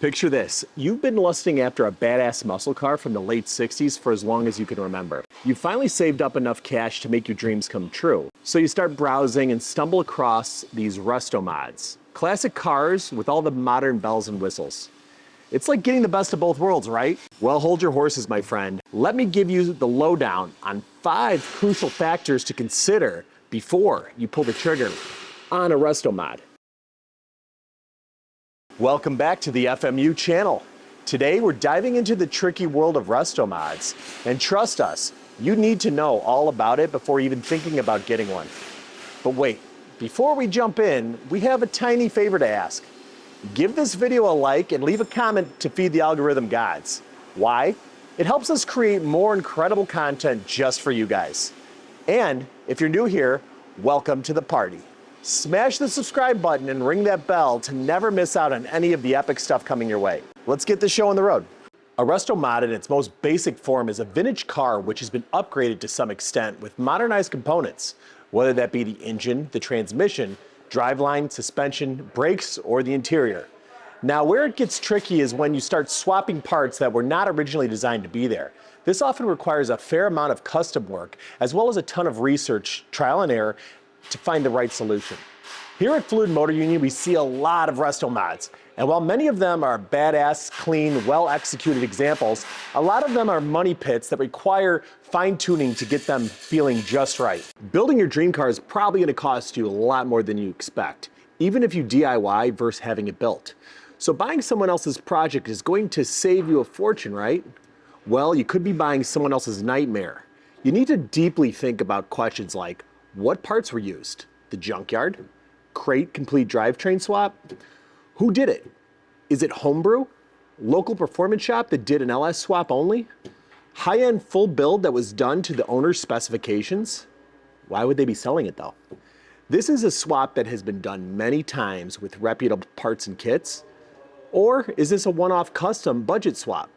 Picture this. You've been lusting after a badass muscle car from the late 60s for as long as you can remember. You finally saved up enough cash to make your dreams come true. So you start browsing and stumble across these Resto Mods. Classic cars with all the modern bells and whistles. It's like getting the best of both worlds, right? Well, hold your horses, my friend. Let me give you the lowdown on 5 crucial factors to consider before you pull the trigger on a Resto Mod. Welcome back to the FMU channel. Today we're diving into the tricky world of Resto Mods. And trust us, you need to know all about it before even thinking about getting one. But wait, before we jump in, we have a tiny favor to ask. Give this video a like and leave a comment to feed the algorithm gods. Why? It helps us create more incredible content just for you guys. And if you're new here, welcome to the party. Smash the subscribe button and ring that bell to never miss out on any of the epic stuff coming your way. Let's get the show on the road. A Resto Mod in its most basic form is a vintage car which has been upgraded to some extent with modernized components, whether that be the engine, the transmission, driveline, suspension, brakes, or the interior. Now, where it gets tricky is when you start swapping parts that were not originally designed to be there. This often requires a fair amount of custom work, as well as a ton of research, trial and error, to find the right solution. Here at Fluid MotorUnion, we see a lot of Resto Mods, and while many of them are badass, clean, well-executed examples, a lot of them are money pits that require fine-tuning to get them feeling just right. Building your dream car is probably going to cost you a lot more than you expect, even if you DIY versus having it built. So buying someone else's project is going to save you a fortune, right? Well, you could be buying someone else's nightmare. You need to deeply think about questions like, what parts were used? The junkyard? Crate complete drivetrain swap? Who did it? Is it homebrew? Local performance shop that did an LS swap only? High-end full build that was done to the owner's specifications? Why would they be selling it though? This is a swap that has been done many times with reputable parts and kits. Or is this a one-off custom budget swap?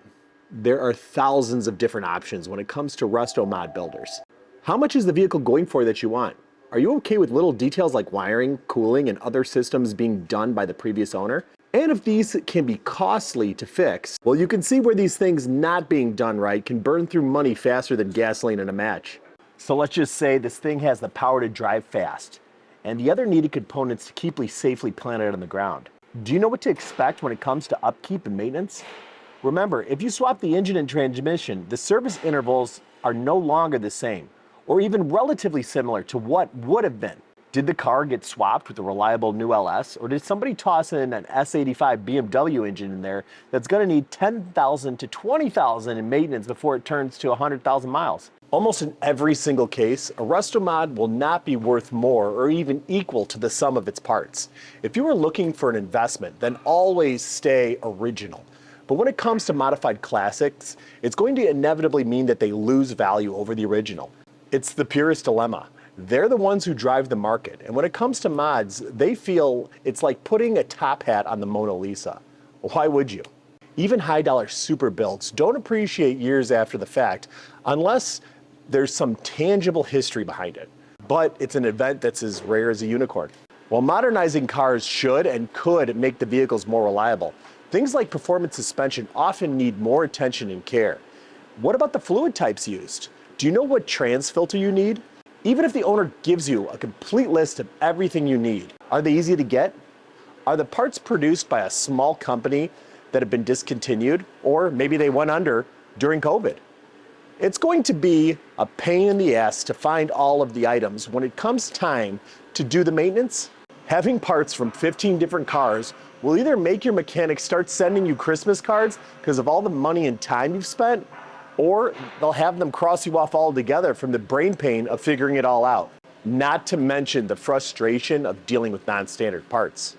There are thousands of different options when it comes to Resto Mod builders. How much is the vehicle going for that you want? Are you okay with little details like wiring, cooling, and other systems being done by the previous owner? And if these can be costly to fix, well, you can see where these things not being done right can burn through money faster than gasoline in a match. So let's just say this thing has the power to drive fast, and the other needed components to keep it safely planted on the ground. Do you know what to expect when it comes to upkeep and maintenance? Remember, if you swap the engine and transmission, the service intervals are no longer the same, or even relatively similar to what would have been. Did the car get swapped with a reliable new LS, or did somebody toss in an S85 BMW engine in there that's gonna need 10,000 to 20,000 in maintenance before it turns to 100,000 miles? Almost in every single case, a Resto Mod will not be worth more or even equal to the sum of its parts. If you are looking for an investment, then always stay original. But when it comes to modified classics, it's going to inevitably mean that they lose value over the original. It's the purest dilemma. They're the ones who drive the market. And when it comes to mods, they feel it's like putting a top hat on the Mona Lisa. Why would you? Even high-dollar super builds don't appreciate years after the fact unless there's some tangible history behind it. But it's an event that's as rare as a unicorn. While modernizing cars should and could make the vehicles more reliable, things like performance suspension often need more attention and care. What about the fluid types used? Do you know what trans filter you need? Even if the owner gives you a complete list of everything you need, are they easy to get? Are the parts produced by a small company that have been discontinued, or maybe they went under during COVID? It's going to be a pain in the ass to find all of the items when it comes time to do the maintenance. Having parts from 15 different cars will either make your mechanic start sending you Christmas cards because of all the money and time you've spent, or they'll have them cross you off altogether from the brain pain of figuring it all out. Not to mention the frustration of dealing with non-standard parts.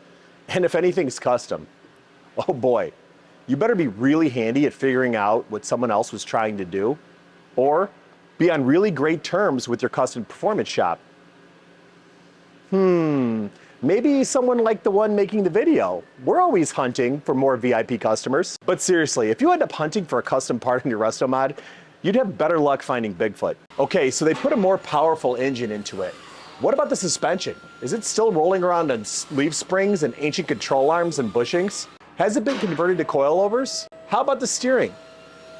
And if anything's custom, oh boy, you better be really handy at figuring out what someone else was trying to do, or be on really great terms with your custom performance shop. Maybe someone like the one making the video. We're always hunting for more VIP customers. But seriously, if you end up hunting for a custom part in your Resto Mod, you'd have better luck finding Bigfoot. Okay, so they put a more powerful engine into it. What about the suspension? Is it still rolling around on leaf springs and ancient control arms and bushings? Has it been converted to coilovers? How about the steering?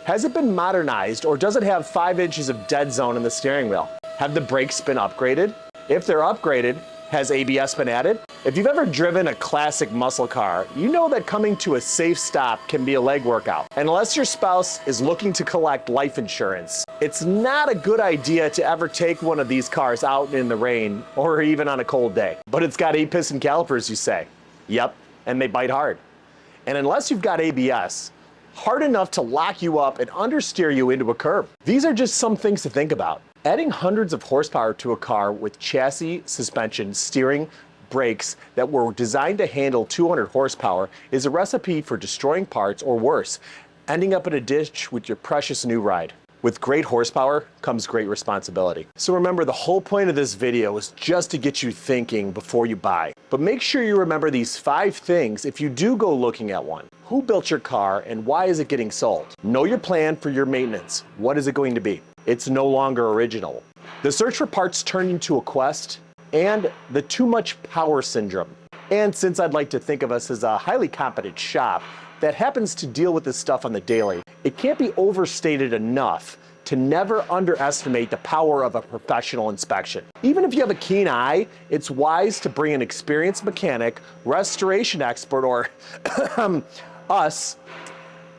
Has it been modernized, or does it have 5 inches of dead zone in the steering wheel? Have the brakes been upgraded? If they're upgraded, has ABS been added? If you've ever driven a classic muscle car, you know that coming to a safe stop can be a leg workout. And unless your spouse is looking to collect life insurance, it's not a good idea to ever take one of these cars out in the rain or even on a cold day. But it's got 8-piston calipers, you say. Yep, and they bite hard. And unless you've got ABS, hard enough to lock you up and understeer you into a curb. These are just some things to think about. Adding hundreds of horsepower to a car with chassis, suspension, steering, brakes that were designed to handle 200 horsepower is a recipe for destroying parts, or worse, ending up in a ditch with your precious new ride. With great horsepower comes great responsibility. So remember, the whole point of this video is just to get you thinking before you buy. But make sure you remember these 5 things if you do go looking at one. Who built your car and why is it getting sold? Know your plan for your maintenance. What is it going to be? It's no longer original. The search for parts turned into a quest, and the too much power syndrome. And since I'd like to think of us as a highly competent shop that happens to deal with this stuff on the daily, it can't be overstated enough to never underestimate the power of a professional inspection. Even if you have a keen eye, it's wise to bring an experienced mechanic, restoration expert, or us,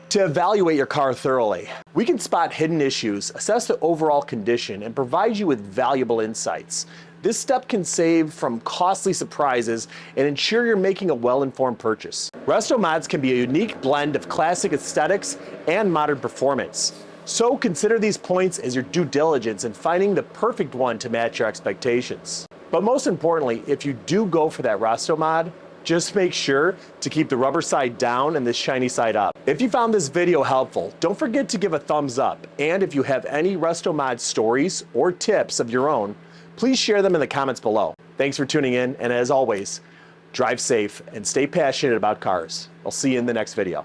to evaluate your car thoroughly. We can spot hidden issues, assess the overall condition, and provide you with valuable insights. This step can save from costly surprises and ensure you're making a well-informed purchase. Resto Mods can be a unique blend of classic aesthetics and modern performance. So consider these points as your due diligence in finding the perfect one to match your expectations. But most importantly, if you do go for that Resto Mod, just make sure to keep the rubber side down and the shiny side up. If you found this video helpful, don't forget to give a thumbs up. And if you have any Resto Mod stories or tips of your own, please share them in the comments below. Thanks for tuning in, and as always, drive safe and stay passionate about cars. I'll see you in the next video.